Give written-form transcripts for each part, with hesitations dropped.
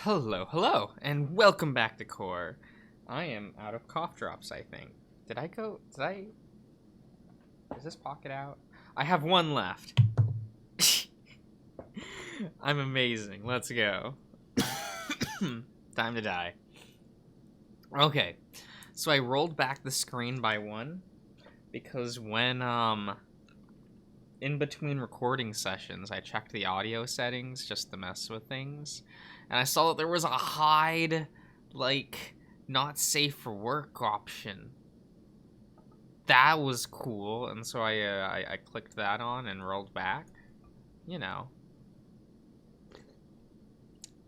Hello, and welcome back to Core. I am out of cough drops, I think. Is this pocket out? I have one left. I'm amazing. Let's go. Time to die. Okay, so I rolled back the screen by one because when, in between recording sessions, I checked the audio settings just to mess with things. And I saw that there was a hide, not safe for work option. That was cool, and so I clicked that on and rolled back. You know.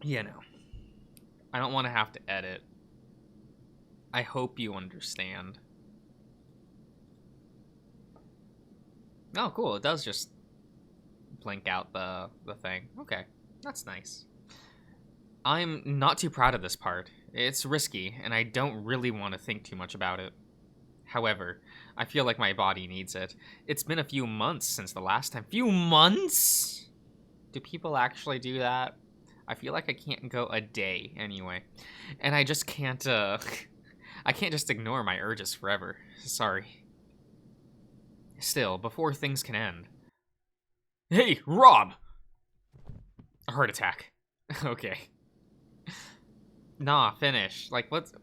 I don't want to have to edit. I hope you understand. Oh, cool. It does just blink out the thing. Okay, that's nice. I'm not too proud of this part. It's risky, and I don't really want to think too much about it. However, I feel like my body needs it. It's been a few months since the last time. Few months? Do people actually do that? I feel like I can't go a day anyway. And I just can't, I can't just ignore my urges forever. Sorry. Still, before things can end. Hey, Rob! A heart attack. Okay. Nah, finish.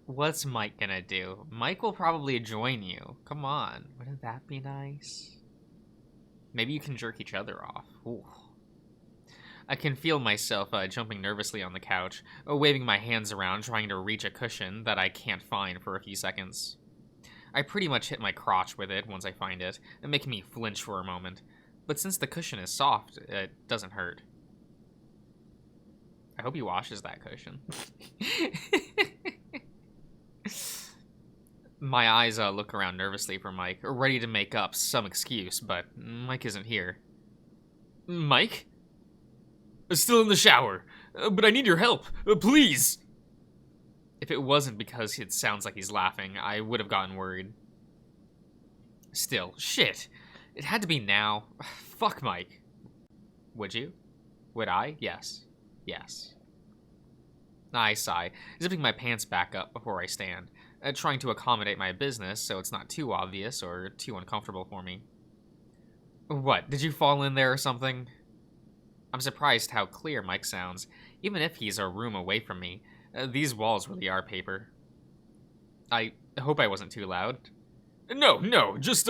What's Mike gonna do? Mike will probably join you. Come on. Wouldn't that be nice? Maybe you can jerk each other off. Ooh. I can feel myself jumping nervously on the couch, waving my hands around, trying to reach a cushion that I can't find for a few seconds. I pretty much hit my crotch with it once I find it, making me flinch for a moment. But since the cushion is soft, it doesn't hurt. I hope he washes that cushion. My eyes look around nervously for Mike, ready to make up some excuse, but Mike isn't here. Mike? Still in the shower, but I need your help, please! If it wasn't because it sounds like he's laughing, I would have gotten worried. Still, shit. It had to be now. Fuck Mike. Would you? Would I? Yes. Yes. I sigh, zipping my pants back up before I stand, trying to accommodate my business so it's not too obvious or too uncomfortable for me. What, did you fall in there or something? I'm surprised how clear Mike sounds, even if he's a room away from me. These walls really are paper. I hope I wasn't too loud. No, just,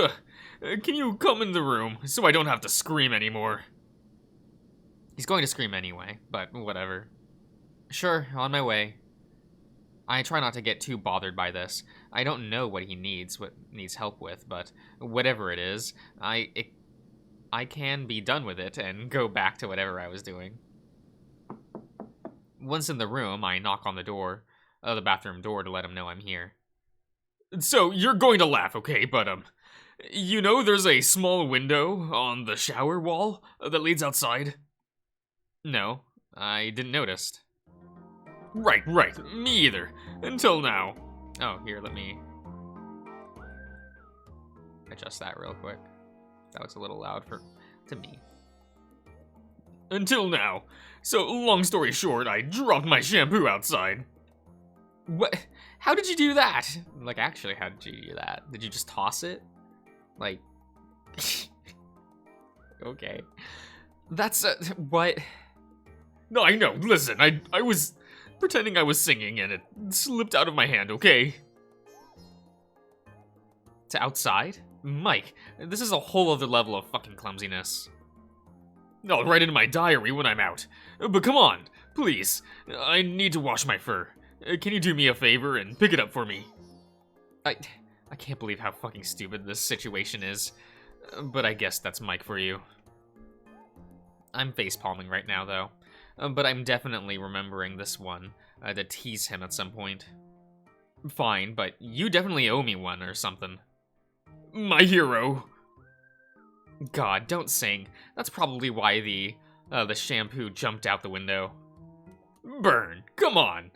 can you come in the room so I don't have to scream anymore? He's going to scream anyway, but whatever. Sure, on my way. I try not to get too bothered by this. I don't know what he needs help with, but whatever it is, I can be done with it and go back to whatever I was doing. Once in the room, I knock on the bathroom door to let him know I'm here. So, you're going to laugh, okay, but, you know there's a small window on the shower wall that leads outside? No, I didn't notice. Right, me either, until now. Oh, here, let me adjust that real quick. That was a little loud to me. Until now. So, long story short, I dropped my shampoo outside. What? How did you do that? Actually, how did you do that? Did you just toss it? Okay. That's, what? No, I know, listen, I was pretending I was singing and it slipped out of my hand, okay? To outside? Mike, this is a whole other level of fucking clumsiness. I'll write in my diary when I'm out. But come on, please. I need to wash my fur. Can you do me a favor and pick it up for me? I can't believe how fucking stupid this situation is. But I guess that's Mike for you. I'm facepalming right now, though. But I'm definitely remembering this one to tease him at some point. Fine, but you definitely owe me one or something. My hero. God, don't sing. That's probably why the shampoo jumped out the window. Burn, come on.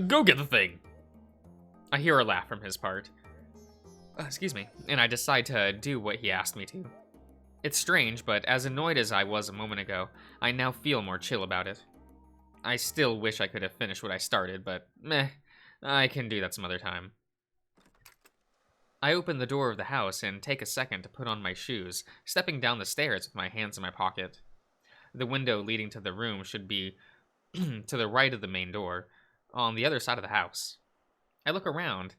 Go get the thing. I hear a laugh from his part. Excuse me, and I decide to do what he asked me to. It's strange, but as annoyed as I was a moment ago, I now feel more chill about it. I still wish I could have finished what I started, but meh, I can do that some other time. I open the door of the house and take a second to put on my shoes, stepping down the stairs with my hands in my pocket. The window leading to the room should be to the right of the main door, on the other side of the house. I look around.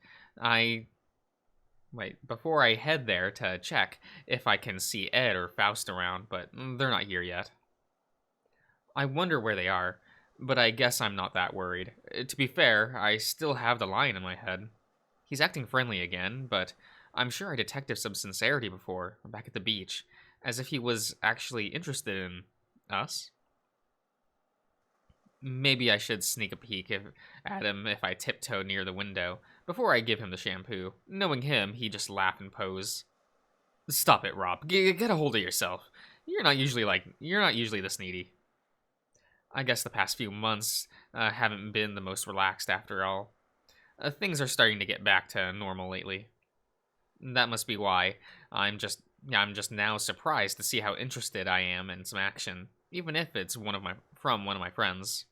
Before I head there to check if I can see Ed or Faust around, but they're not here yet. I wonder where they are, but I guess I'm not that worried. To be fair, I still have the lion in my head. He's acting friendly again, but I'm sure I detected some sincerity before, back at the beach, as if he was actually interested in us. Maybe I should sneak a peek at him if I tiptoe near the window before I give him the shampoo. Knowing him, he'd just laugh and pose. Stop it, Rob. Get a hold of yourself. You're not usually this needy. I guess the past few months haven't been the most relaxed after all. Things are starting to get back to normal lately. That must be why I'm just now surprised to see how interested I am in some action, even if it's from one of my friends.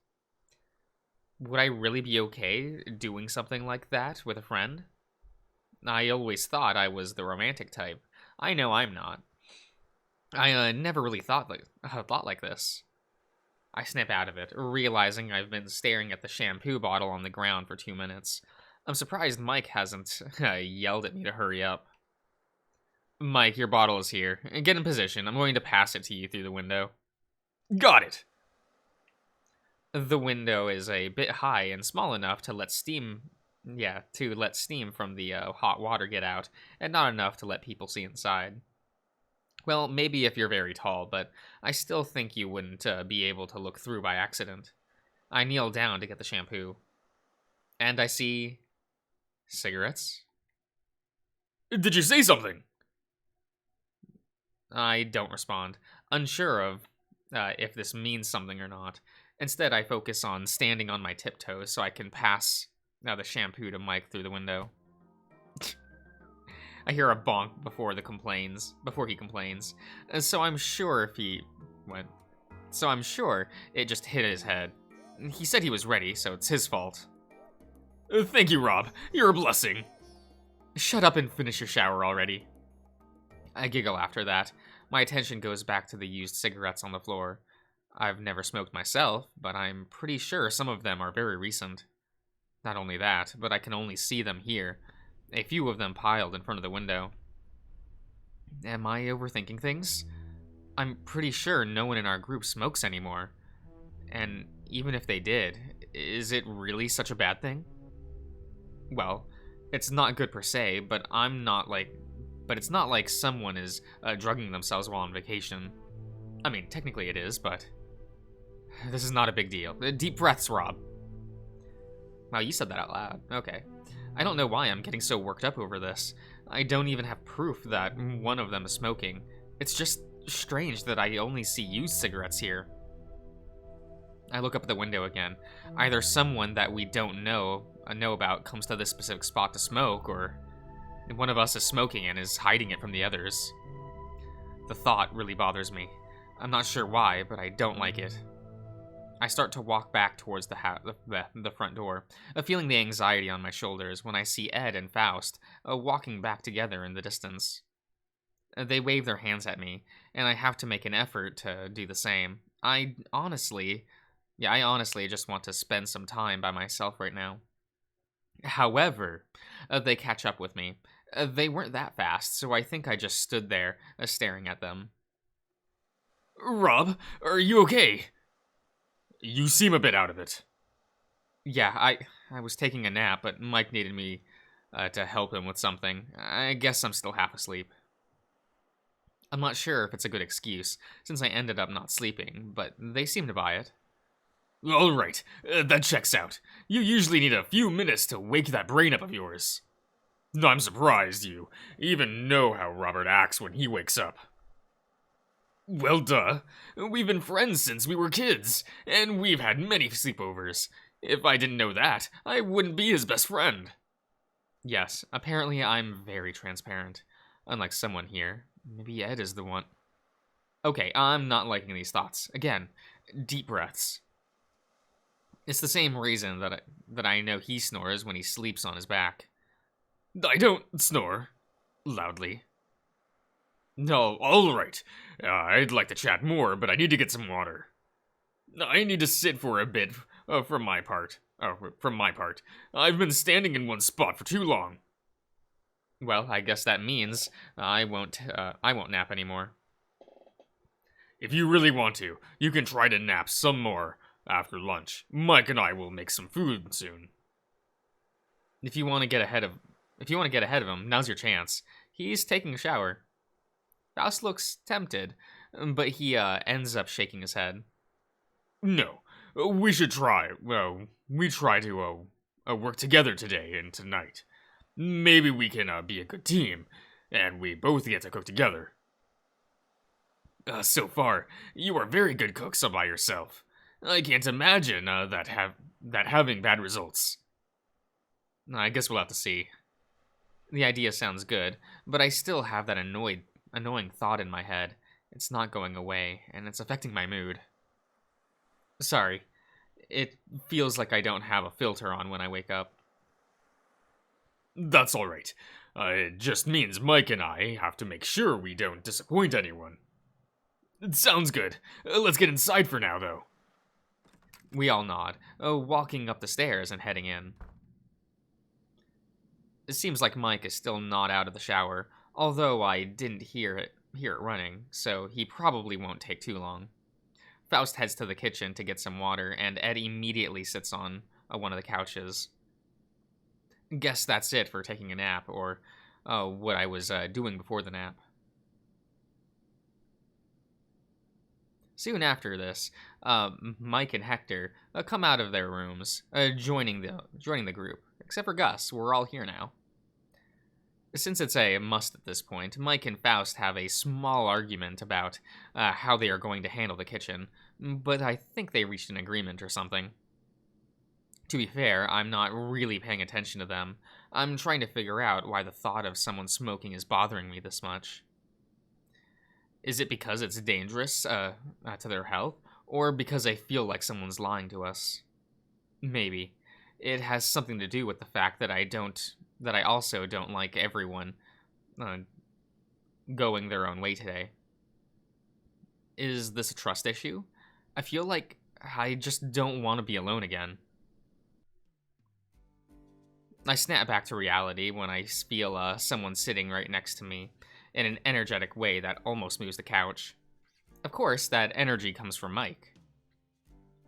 Would I really be okay doing something like that with a friend? I always thought I was the romantic type. I know I'm not. I never really thought like this. I snap out of it, realizing I've been staring at the shampoo bottle on the ground for 2 minutes. I'm surprised Mike hasn't yelled at me to hurry up. Mike, your bottle is here. Get in position. I'm going to pass it to you through the window. Got it! The window is a bit high and small enough to let steam from the hot water get out, and not enough to let people see inside. Well, maybe if you're very tall, but I still think you wouldn't be able to look through by accident. I kneel down to get the shampoo. And I see cigarettes. Did you say something? I don't respond, unsure of if this means something or not. Instead, I focus on standing on my tiptoes so I can pass the shampoo to Mike through the window. I hear a bonk before he complains. So I'm sure it just hit his head. He said he was ready, so it's his fault. Thank you, Rob. You're a blessing. Shut up and finish your shower already. I giggle after that. My attention goes back to the used cigarettes on the floor. I've never smoked myself, but I'm pretty sure some of them are very recent. Not only that, but I can only see them here. A few of them piled in front of the window. Am I overthinking things? I'm pretty sure no one in our group smokes anymore. And even if they did, is it really such a bad thing? Well, it's not good per se, but it's not like someone is drugging themselves while on vacation. I mean, technically it is, but this is not a big deal. Deep breaths, Rob. Wow, you said that out loud. Okay. I don't know why I'm getting so worked up over this. I don't even have proof that one of them is smoking. It's just strange that I only see used cigarettes here. I look up at the window again. Either someone that we don't know about comes to this specific spot to smoke, or one of us is smoking and is hiding it from the others. The thought really bothers me. I'm not sure why, but I don't like it. I start to walk back towards the front door, feeling the anxiety on my shoulders when I see Ed and Faust walking back together in the distance. They wave their hands at me, and I have to make an effort to do the same. I honestly just want to spend some time by myself right now. However, they catch up with me. They weren't that fast, so I think I just stood there, staring at them. Rob, are you okay? You seem a bit out of it. Yeah, I was taking a nap, but Mike needed me to help him with something. I guess I'm still half asleep. I'm not sure if it's a good excuse, since I ended up not sleeping, but they seem to buy it. All right, that checks out. You usually need a few minutes to wake that brain up of yours. I'm surprised you even know how Robert acts when he wakes up. Well, duh. We've been friends since we were kids, and we've had many sleepovers. If I didn't know that, I wouldn't be his best friend. Yes, apparently I'm very transparent. Unlike someone here. Maybe Ed is the one. Okay, I'm not liking these thoughts. Again, deep breaths. It's the same reason that I know he snores when he sleeps on his back. I don't snore loudly. No, all right. I'd like to chat more, but I need to get some water. I need to sit for a bit, from my part. From my part. I've been standing in one spot for too long. Well, I guess that means I won't nap anymore. If you really want to, you can try to nap some more after lunch. Mike and I will make some food soon. If you want to get ahead of him, now's your chance. He's taking a shower. Faust looks tempted, but he ends up shaking his head. No, we should try. Well, we try to work together today and tonight. Maybe we can be a good team, and we both get to cook together. So far, you are very good cooks all by yourself. I can't imagine that having bad results. I guess we'll have to see. The idea sounds good, but I still have that annoying thought in my head. It's not going away, and it's affecting my mood. Sorry, it feels like I don't have a filter on when I wake up. That's alright. It just means Mike and I have to make sure we don't disappoint anyone. It sounds good. Let's get inside for now, though. We all nod, walking up the stairs and heading in. It seems like Mike is still not out of the shower, although I didn't hear it running, so he probably won't take too long. Faust heads to the kitchen to get some water, and Ed immediately sits on one of the couches. Guess that's it for taking a nap, or what I was doing before the nap. Soon after this, Mike and Hector come out of their rooms, joining the group. Except for Gus, we're all here now. Since it's a must at this point, Mike and Faust have a small argument about how they are going to handle the kitchen, but I think they reached an agreement or something. To be fair, I'm not really paying attention to them. I'm trying to figure out why the thought of someone smoking is bothering me this much. Is it because it's dangerous to their health, or because I feel like someone's lying to us? Maybe. It has something to do with the fact that I also don't like everyone going their own way today. Is this a trust issue? I feel like I just don't want to be alone again. I snap back to reality when I feel someone sitting right next to me in an energetic way that almost moves the couch. Of course, that energy comes from Mike.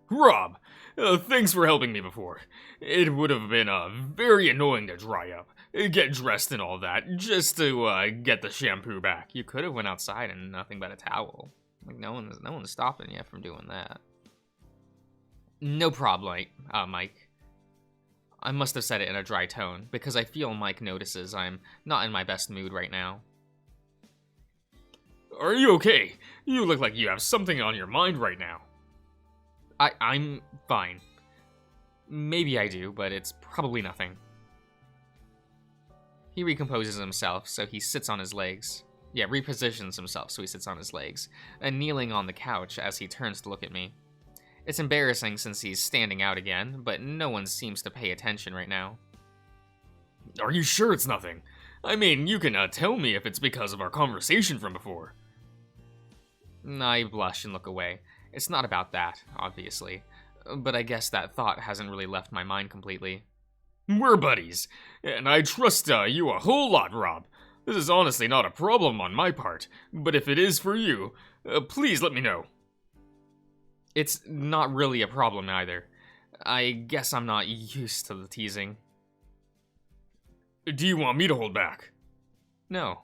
Rob, thanks for helping me before. It would have been very annoying to dry up, get dressed and all that, just to get the shampoo back. You could have went outside in nothing but a towel. Like no one's stopping you from doing that. No problem, Mike. I must have said it in a dry tone, because I feel Mike notices I'm not in my best mood right now. Are you okay? You look like you have something on your mind right now. I'm fine. Maybe I do, but it's probably nothing. He recomposes himself, so he sits on his legs. Yeah, repositions himself, so he sits on his legs, and kneeling on the couch as he turns to look at me. It's embarrassing since he's standing out again, but no one seems to pay attention right now. Are you sure it's nothing? I mean, you can tell me if it's because of our conversation from before. I blush and look away. It's not about that, obviously, but I guess that thought hasn't really left my mind completely. We're buddies, and I trust you a whole lot, Rob. This is honestly not a problem on my part, but if it is for you, please let me know. It's not really a problem either. I guess I'm not used to the teasing. Do you want me to hold back? No.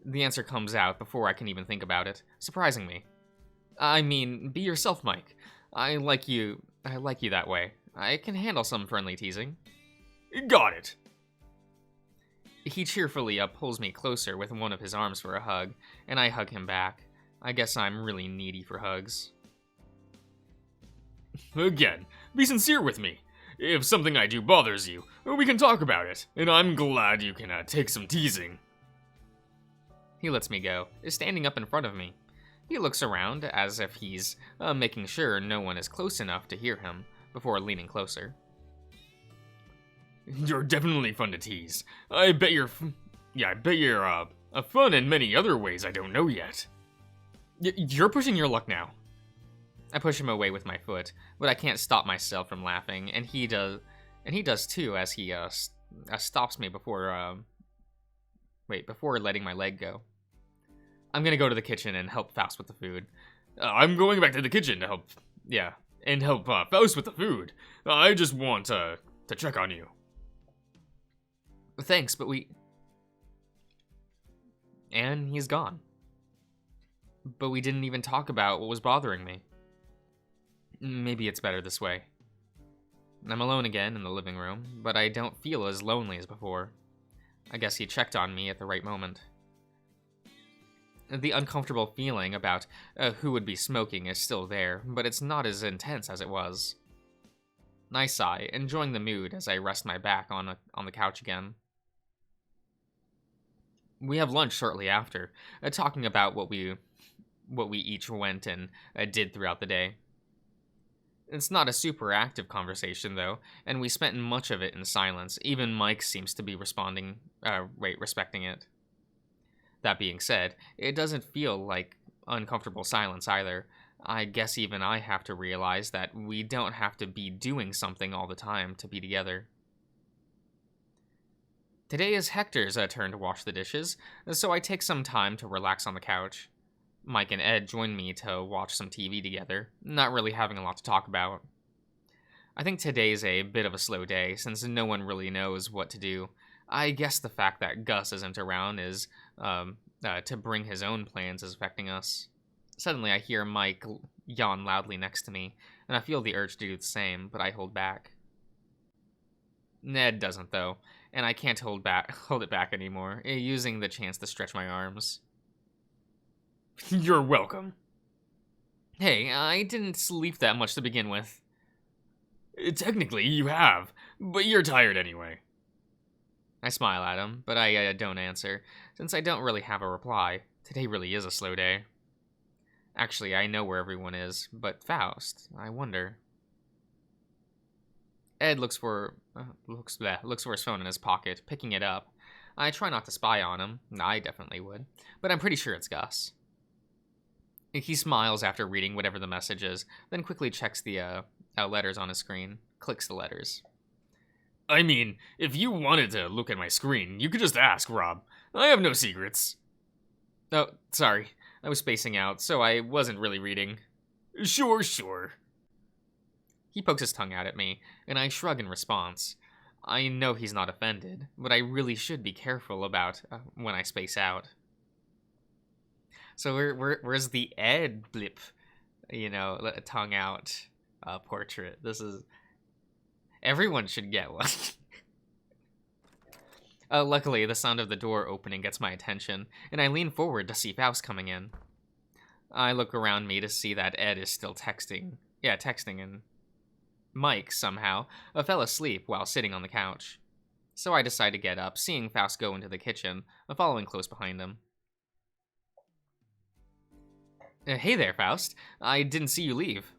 The answer comes out before I can even think about it, surprising me. I mean, be yourself, Mike. I like you that way. I can handle some friendly teasing. Got it. He cheerfully pulls me closer with one of his arms for a hug, and I hug him back. I guess I'm really needy for hugs. Again, be sincere with me. If something I do bothers you, we can talk about it, and I'm glad you can take some teasing. He lets me go, is standing up in front of me. He looks around as if he's making sure no one is close enough to hear him, before leaning closer. You're definitely fun to tease. I bet you're fun in many other ways I don't know yet. You're pushing your luck now. I push him away with my foot, but I can't stop myself from laughing, and he does too, as he stops me before letting my leg go. I'm gonna go to the kitchen and help Faust with the food. I'm going back to the kitchen to help Faust with the food. I just want to check on you. Thanks, but And he's gone. But we didn't even talk about what was bothering me. Maybe it's better this way. I'm alone again in the living room, but I don't feel as lonely as before. I guess he checked on me at the right moment. The uncomfortable feeling about who would be smoking is still there, but it's not as intense as it was. I sigh, enjoying the mood as I rest my back on the couch again. We have lunch shortly after, talking about what we each went and did throughout the day. It's not a super active conversation, though, and we spent much of it in silence. Even Mike seems to be respecting it. That being said, it doesn't feel like uncomfortable silence either. I guess even I have to realize that we don't have to be doing something all the time to be together. Today is Hector's turn to wash the dishes, so I take some time to relax on the couch. Mike and Ed join me to watch some TV together, not really having a lot to talk about. I think today's a bit of a slow day, since no one really knows what to do. I guess the fact that Gus isn't around is, to bring his own plans is affecting us. Suddenly I hear Mike yawn loudly next to me, and I feel the urge to do the same, but I hold back. Ned doesn't, though, and I can't hold it back anymore, using the chance to stretch my arms. You're welcome. Hey, I didn't sleep that much to begin with. Technically, you have, but you're tired anyway. I smile at him, but I don't answer, since I don't really have a reply. Today really is a slow day. Actually, I know where everyone is, but Faust, I wonder. Ed looks for his phone in his pocket, picking it up. I try not to spy on him. I definitely would, but I'm pretty sure it's Gus. He smiles after reading whatever the message is, then quickly checks the letters on his screen, clicks the letters. I mean, if you wanted to look at my screen, you could just ask, Rob. I have no secrets. Oh, sorry. I was spacing out, so I wasn't really reading. Sure. He pokes his tongue out at me, and I shrug in response. I know he's not offended, but I really should be careful about when I space out. So where's the Ed blip, tongue out portrait? This is... Everyone should get one. Luckily, the sound of the door opening gets my attention, and I lean forward to see Faust coming in. I look around me to see that Ed is still texting, and Mike, somehow, fell asleep while sitting on the couch. So I decide to get up, seeing Faust go into the kitchen, following close behind him. Hey there, Faust. I didn't see you leave.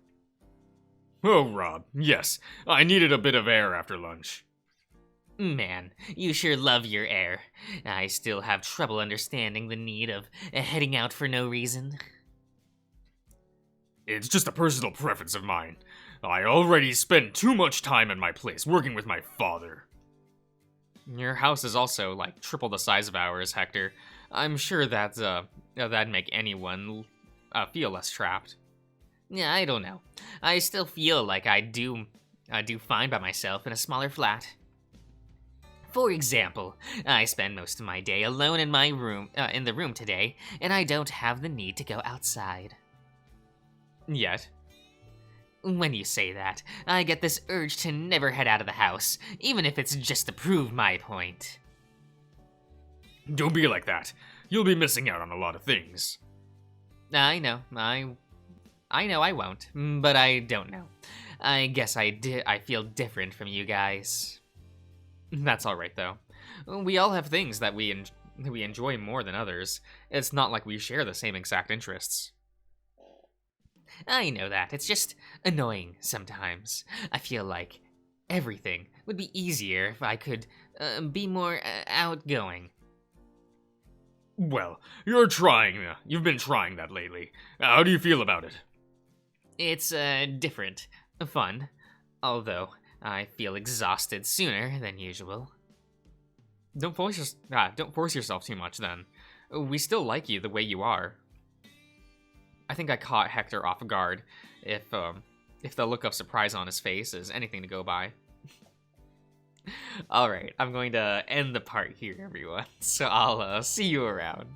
Oh, Rob, yes. I needed a bit of air after lunch. Man, you sure love your air. I still have trouble understanding the need of heading out for no reason. It's just a personal preference of mine. I already spend too much time at my place working with my father. Your house is also like triple the size of ours, Hector. I'm sure that'd make anyone feel less trapped. Yeah, I don't know. I still feel like I do fine by myself in a smaller flat. For example, I spend most of my day alone in my room, in the room today, and I don't have the need to go outside. Yet. When you say that, I get this urge to never head out of the house, even if it's just to prove my point. Don't be like that. You'll be missing out on a lot of things. I know I won't, but I don't know. I guess I feel different from you guys. That's alright, though. We all have things that we enjoy more than others. It's not like we share the same exact interests. I know that. It's just annoying sometimes. I feel like everything would be easier if I could be more outgoing. Well, you're trying. You've been trying that lately. How do you feel about it? It's different, fun, although I feel exhausted sooner than usual. Don't force yourself too much then. We still like you the way you are. I think I caught Hector off guard, if the look of surprise on his face is anything to go by. Alright, I'm going to end the part here, everyone. So I'll see you around.